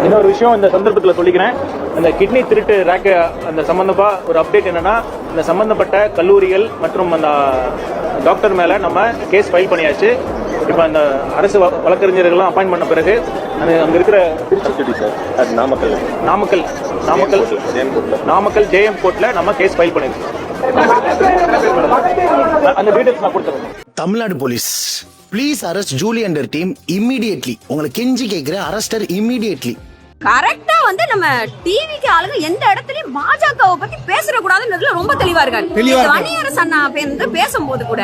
இன்னொரு விஷயம் இந்த சந்தர்ப்பத்தில் சொல்லிக்கிறேன். அந்த கிட்னி திருட்டு ரேக்கு அந்த சம்மந்தமாக ஒரு அப்டேட் என்னென்னா, இந்த சம்மந்தப்பட்ட கல்லூரிகள் மற்றும் அந்த டாக்டர் மேலே நம்ம கேஸ் ஃபைல் பண்ணியாச்சு. இப்போ அந்த அரசு வழக்கறிஞர்கள்லாம் அப்பாயின்ட் பண்ண பிறகு அது அங்கே இருக்கிற நாமக்கல் ஜேஎம் கோர்ட்டில் நம்ம கேஸ் ஃபைல் பண்ணியிருக்கோம். அந்த டீடைல்ஸ் நான் கொடுத்துருவேன். Tamil Nadu police, please arrest Julie and team immediately. உங்களை கெஞ்சி கேட்கிற அரஸ்டர் இம்மீடியட்லி. கரெக்டா வந்து நம்ம டிவிக்கு ஆளுங்க எந்த இடத்துலயும் பாஜகவை பத்தி பேசற கூடாதுன்றதுல ரொம்ப தெளிவா இருக்காங்க. வன்னியரசு அண்ணா பேசும்போது கூட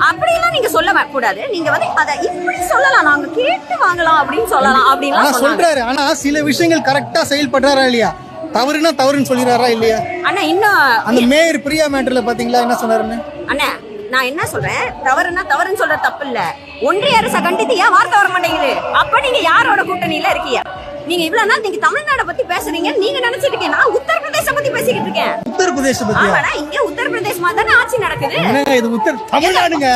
அப்படியெல்லாம் நீங்க சொல்ல கூடாது. நீங்க வந்து அதை இப்படி சொல்லலாம், நாங்க கேட்டு வாங்கலாம் அப்படின்னு சொல்லலாம் அப்படின்னு சொல்றாரு. ஆனா சில விஷயங்கள் கரெக்டா செயல்படுறாரா இல்லையா? தவறுனா தவறுன்னு சொல்லிடுறாரா இல்லையா? அண்ணா இன்னும் அந்த மேயர் பிரியா மேட்டர்ல பாத்தீங்களா என்ன சொன்னாருன்னு? அண்ணா நான் என்ன சொல்றேன், தவறுனா தவறுன்னு சொல்ற தப்பு இல்ல. ஒன்றிய அரசை கண்டித்து ஏன் வார்த்தை வர மாட்டேங்குது? அப்ப நீங்க யாரோட கூட்டணியில இருக்கீங்க? நீங்க இவ்வளவு நாள் நீங்க தமிழ்நாட பத்தி பேசுறீங்க, நீங்க நினைச்சிட்டு இருக்கீங்க நான் உத்தரப்பிரதேச பத்தி பேசிக்கிட்டு இருக்கேன். உத்தரப்பிரதேச பத்தி? ஆமாடா, இங்க உத்தரப்பிரதேசமா தானே ஆட்சி நடக்குது. இது தமிழ்நாடுங்க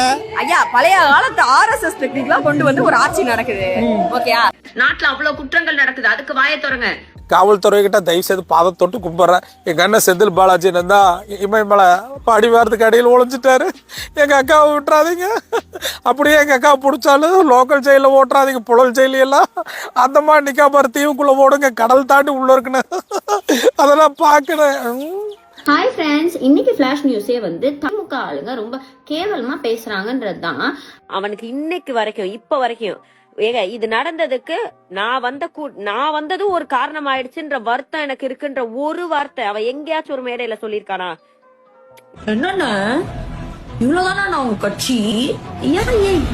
ஐயா. பழைய காலத்து ஆர்எஸ்எஸ் டெக்னிக்லாம் கொண்டு வந்து ஒரு ஆட்சி நடக்குது. ஓகேயா? நாட்டுல அவ்வளவு குற்றங்கள் நடக்குது, அதுக்கு வாயை திறங்க. காவல்துறை கிட்ட தயவு செய்து பாதை தொட்டு கும்பிட்றேன். எங்கள் அண்ணன் செந்தில் பாலாஜி இருந்தா இமயமலை படிவாரத்துக்கு அடியில் ஒழிஞ்சிட்டாரு. எங்கள் அக்காவை விட்டுறாதீங்க. அப்படியே எங்கள் அக்காவை பிடிச்சாலும் லோக்கல் ஜெயிலில் ஓட்டுறாதீங்க, புழல் ஜெயிலெல்லாம் அந்த மாதிரி நிற்காம தீவுக்குள்ளே ஓடுங்க, கடல் தாண்டி உள்ள இருக்குன்னு அதெல்லாம் பார்க்கணும். ஹாய் ஃப்ரெண்ட்ஸ், இன்னைக்கு ஃபிளாஷ் நியூஸே வந்து திமுக ஆளுங்க ரொம்ப கேவலமா பேசுறாங்கன்றது தான். அவனுக்கு இன்னைக்கு வரைக்கும் இப்ப வரைக்கும் ஏங்க இது நடந்ததுக்கு நான் வந்தது ஒரு காரணம் ஆயிடுச்சுன்ற வருத்தம் எனக்கு இருக்குன்ற ஒரு வார்த்தை அவன் எங்கேயாச்சும் ஒரு மேடையில சொல்லிருக்கானா? என்னன்னா இவ்வளவுதானா நான் உங்க கட்சி ஏன்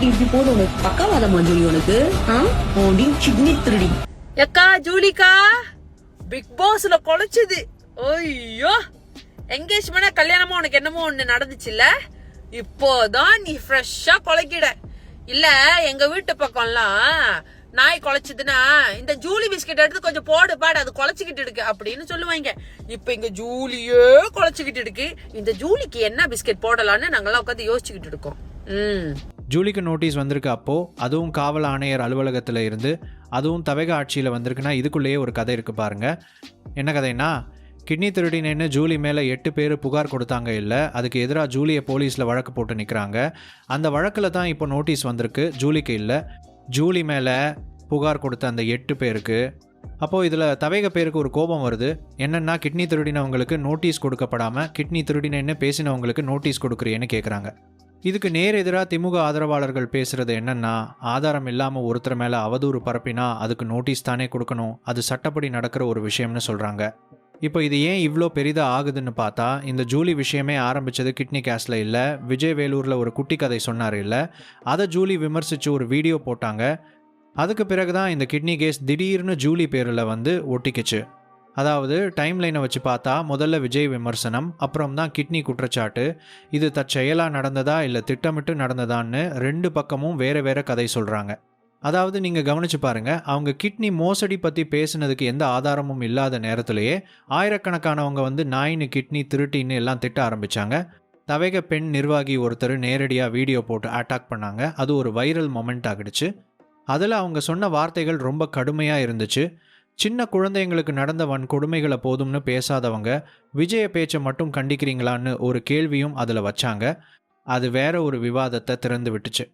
இப்படி போதும்? உனக்கு பக்கவாதமா ஜூலி? உனக்கு சிக்னி திருடி எக்கா ஜூலிக்கா பிக் பாஸ்ல கொலைச்சது. ஐயோ, எங்கேஜ்மெண்டா கல்யாணமா உனக்கு என்னமோ ஒண்ணு நடந்துச்சு இல்ல? இப்போதான் நீ ஃப்ரெஷ்ஷா கொலைக்கிட. இல்ல எங்க வீட்டு பக்கம்லாம் நாய் குலைச்சதுன்னா இந்த ஜூலி பிஸ்கெட் எடுத்து கொஞ்சம் போடு பாடு, அது குலைச்சிக்கிட்டு இருக்கு அப்படின்னு சொல்லுவாங்க. இப்ப இங்க ஜூலியே குலைச்சிக்கிட்டு இருக்கு. இந்த ஜூலிக்கு என்ன பிஸ்கெட் போடலான்னு நாங்கெல்லாம் உட்காந்து யோசிச்சுக்கிட்டு இருக்கோம். ஜூலிக்கு நோட்டீஸ் வந்திருக்கு. அப்போ அதுவும் காவல் ஆணையர் அலுவலகத்துல இருந்து, அதுவும் தவேக ஆட்சியில வந்திருக்குன்னா இதுக்குள்ளேயே ஒரு கதை இருக்கு பாருங்க. என்ன கதைன்னா, கிட்னி திருடினேன்னு ஜூலி மேலே 8 பேர் புகார் கொடுத்தாங்க. இல்லை, அதுக்கு எதிராக ஜூலியை போலீஸில் வழக்கு போட்டு நிற்கிறாங்க. அந்த வழக்கில் தான் இப்போ நோட்டீஸ் வந்திருக்கு. ஜூலிக்கு இல்லை, ஜூலி மேலே புகார் கொடுத்த அந்த 8 பேருக்கு. அப்போது இதில் தவேக பேருக்கு ஒரு கோபம் வருது. என்னென்னா, கிட்னி திருடினவங்களுக்கு நோட்டீஸ் கொடுக்கப்படாமல் கிட்னி திருடினேன்னு பேசினவங்களுக்கு நோட்டீஸ் கொடுக்குறியேன்னு கேட்குறாங்க. இதுக்கு நேர் எதிராக திமுக ஆதரவாளர்கள் பேசுகிறது என்னென்னா, ஆதாரம் இல்லாமல் ஒருத்தர் மேலே அவதூறு பரப்பினா அதுக்கு நோட்டீஸ் தானே கொடுக்கணும், அது சட்டப்படி நடக்கிற ஒரு விஷயம்னு சொல்கிறாங்க. இப்போ இது ஏன் இவ்வளோ பெரிதாக ஆகுதுன்னு பார்த்தா, இந்த ஜூலி விஷயமே ஆரம்பித்தது கிட்னி கேஸில் இல்லை, விஜய் வேலூரில் ஒரு குட்டி கதை சொன்னார் இல்லை, அதை ஜூலி விமர்சித்து ஒரு வீடியோ போட்டாங்க. அதுக்கு பிறகு தான் இந்த கிட்னி கேஸ் திடீர்னு ஜூலி பேரில் வந்து ஒட்டிக்கிச்சு. அதாவது டைம் லைனை வச்சு பார்த்தா முதல்ல விஜய் விமர்சனம், அப்புறம் தான் கிட்னி குற்றச்சாட்டு. இது தற்செயலாக நடந்ததா இல்லை திட்டமிட்டு நடந்ததான்னு 2 பக்கமும் வேறு வேறு கதை சொல்கிறாங்க. அதாவது நீங்கள் கவனித்து பாருங்கள், அவங்க கிட்னி மோசடி பற்றி பேசுனதுக்கு எந்த ஆதாரமும் இல்லாத நேரத்திலேயே ஆயிரக்கணக்கானவங்க வந்து நாயின்னு கிட்னி திருட்டின்னு எல்லாம் திட்ட ஆரம்பித்தாங்க. தவேக பெண் நிர்வாகி ஒருத்தர் நேரடியாக வீடியோ போட்டு அட்டாக் பண்ணாங்க. அது ஒரு வைரல் மொமெண்ட் ஆகிடுச்சு. அதில் அவங்க சொன்ன வார்த்தைகள் ரொம்ப கடுமையாக இருந்துச்சு. சின்ன குழந்தைங்களுக்கு நடந்த வன்கொடுமைகளை போதும்னு பேசாதவங்க விஜய பேச்சை மட்டும் கண்டிக்கிறீங்களான்னு ஒரு கேள்வியும் அதில் வச்சாங்க. அது வேற ஒரு விவாதத்தை திறந்து விட்டுச்சு.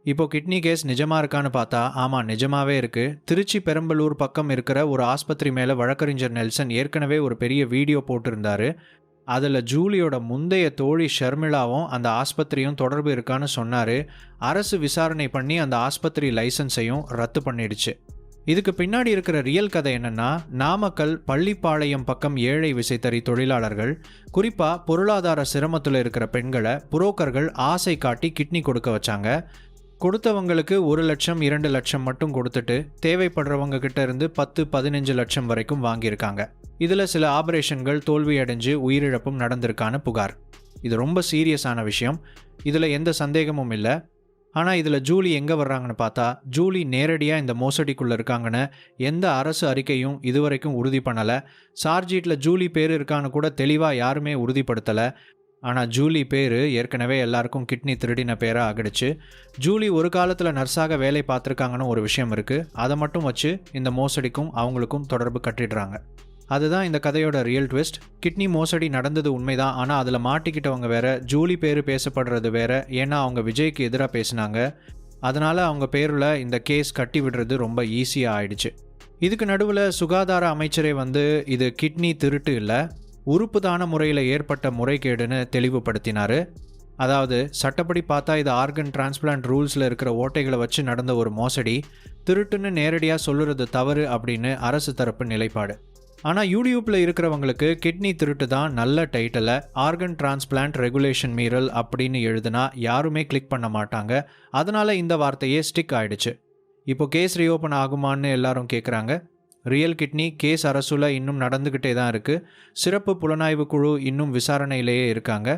இப்போ கிட்னி கேஸ் நிஜமாக இருக்கான்னு பார்த்தா, ஆமாம் நிஜமாகவே இருக்குது. திருச்சி பெரம்பலூர் பக்கம் இருக்கிற ஒரு ஆஸ்பத்திரி மேலே வழக்கறிஞர் நெல்சன் ஏற்கனவே ஒரு பெரிய வீடியோ போட்டிருந்தார். அதில் ஜூலியோட முந்தைய தோழி ஷர்மிளாவும் அந்த ஆஸ்பத்திரியும் தொடர்பு இருக்கான்னு சொன்னார். அரசு விசாரணை பண்ணி அந்த ஆஸ்பத்திரி லைசன்ஸையும் ரத்து பண்ணிடுச்சு. இதுக்கு பின்னாடி இருக்கிற ரியல் கதை என்னென்னா, நாமக்கல் பள்ளிப்பாளையம் பக்கம் ஏழை விசைத்தறி தொழிலாளர்கள், குறிப்பாக பொருளாதார சிரமத்தில் இருக்கிற பெண்களை புரோக்கர்கள் ஆசை காட்டி கிட்னி கொடுக்க வச்சாங்க. கொடுத்தவங்களுக்கு 1 லட்சம் 2 லட்சம் மட்டும் கொடுத்துட்டு தேவைப்படுறவங்க கிட்ட இருந்து 10-15 லட்சம் வரைக்கும் வாங்கியிருக்காங்க. இதில் சில ஆபரேஷன்கள் தோல்வி அடைஞ்சு உயிரிழப்பும் நடந்திருக்கான புகார். இது ரொம்ப சீரியஸான விஷயம், இதில் எந்த சந்தேகமும் இல்லை. ஆனால் இதில் ஜூலி எங்கே வர்றாங்கன்னு பார்த்தா, ஜூலி நேரடியாக இந்த மோசடிக்குள்ளே இருக்காங்கன்னு எந்த அரசு அறிக்கையும் இதுவரைக்கும் உறுதி பண்ணலை. சார்ஜீட்டில் ஜூலி பேர் இருக்கான்னு கூட தெளிவாக யாருமே உறுதிப்படுத்தலை. ஆனால் ஜூலி பேர் ஏற்கனவே எல்லாருக்கும் கிட்னி திருடின பேராக ஆகிடுச்சு. ஜூலி ஒரு காலத்தில் நர்ஸாக வேலை பார்த்துருக்காங்கன்னு ஒரு விஷயம் இருக்குது. அதை மட்டும் வச்சு இந்த மோசடிக்கும் அவங்களுக்கும் தொடர்பு கட்டிடுறாங்க. அதுதான் இந்த கதையோட ரியல் ட்விஸ்ட். கிட்னி மோசடி நடந்தது உண்மைதான், ஆனால் அதில் மாட்டிக்கிட்டவங்க வேற, ஜூலி பேர் பேசப்படுறது வேற. ஏன்னா அவங்க விஜய்க்கு எதிராக பேசினாங்க. அதனால் அவங்க பேரில் இந்த கேஸ் கட்டி விடுறது ரொம்ப ஈஸியாக ஆயிடுச்சு. இதுக்கு நடுவில் சுகாதார அமைச்சரே இது கிட்னி திருட்டு இல்லை, உறுப்பு தான முறையில் ஏற்பட்ட முறைகேடுன்னு தெளிவுபடுத்தினார். அதாவது சட்டப்படி பார்த்தா இது ஆர்கன் டிரான்ஸ்பிளான்ட் ரூல்ஸில் இருக்கிற ஓட்டைகளை வச்சு நடந்த ஒரு மோசடி, திருட்டுன்னு நேரடியாக சொல்லுறது தவறு அப்படின்னு அரசு தரப்பு நிலைப்பாடு. ஆனால் யூடியூப்பில் இருக்கிறவங்களுக்கு கிட்னி திருட்டு தான் நல்ல டைட்டில், ஆர்கன் டிரான்ஸ்பிளான்ட் ரெகுலேஷன் மீறல் அப்படின்னு எழுதுனா யாருமே கிளிக் பண்ண மாட்டாங்க. அதனால் இந்த வார்த்தையே ஸ்டிக் ஆயிடுச்சு. இப்போ கேஸ் ரீஓப்பன் ஆகுமான்னு எல்லாரும் கேட்குறாங்க. ரியல் கிட்னி கேஸ் அரசுல இன்னும் நடந்துக்கிட்டே தான் இருக்குது. சிறப்பு புலனாய்வு குழு இன்னும் விசாரணையிலேயே இருக்காங்க.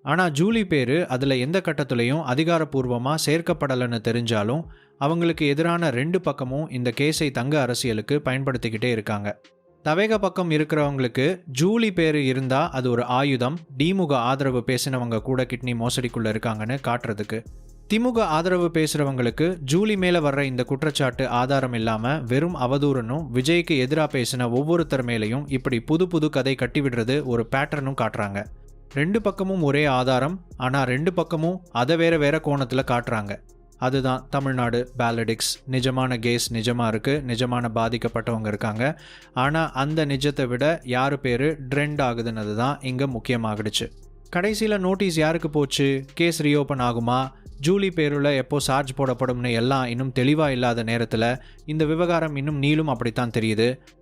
ஆனால் ஜூலி பேர் அதில் எந்த கட்டத்துலையும் அதிகாரப்பூர்வமாக சேர்க்கப்படலைன்னு தெரிஞ்சாலும் அவங்களுக்கு எதிரான 2 பக்கமும் இந்த கேஸை தங்க அரசியலுக்கு பயன்படுத்திக்கிட்டே இருக்காங்க. தவேக பக்கம் இருக்கிறவங்களுக்கு ஜூலி பேர் இருந்தால் அது ஒரு ஆயுதம், திமுக ஆதரவு பேசினவங்க கூட கிட்னி மோசடிக்குள்ளே இருக்காங்கன்னு காட்டுறதுக்கு. திமுக ஆதரவு பேசுகிறவங்களுக்கு ஜூலி மேலே வர்ற இந்த குற்றச்சாட்டு ஆதாரம் இல்லாமல் வெறும் அவதூறுன்னும், விஜய்க்கு எதிராக பேசின ஒவ்வொருத்தர் மேலேயும் இப்படி புது புது கதை கட்டிவிடுறது ஒரு பேட்டர்னும் காட்டுறாங்க. 2 பக்கமும் ஒரே ஆதாரம், ஆனால் 2 பக்கமும் அதை வேற கோணத்தில் காட்டுறாங்க. அதுதான் தமிழ்நாடு பாலடிக்ஸ். நிஜமான கேஸ் நிஜமாக இருக்குது, நிஜமான பாதிக்கப்பட்டவங்க இருக்காங்க. ஆனால் அந்த நிஜத்தை விட யார் பேர் ட்ரெண்ட் ஆகுதுன்னு தான் இங்கே முக்கியமாகிடுச்சு. கடைசியில் நோட்டீஸ் யாருக்கு போச்சு? கேஸ் ரீஓப்பன் ஆகுமா? ஜூலி பேரில் எப்போ சார்ஜ் போடப்படும்னு எல்லாம் இன்னும் தெளிவாக இல்லாத நேரத்தில் இந்த விவகாரம் இன்னும் நீளும் அப்படித்தான் தெரியுது.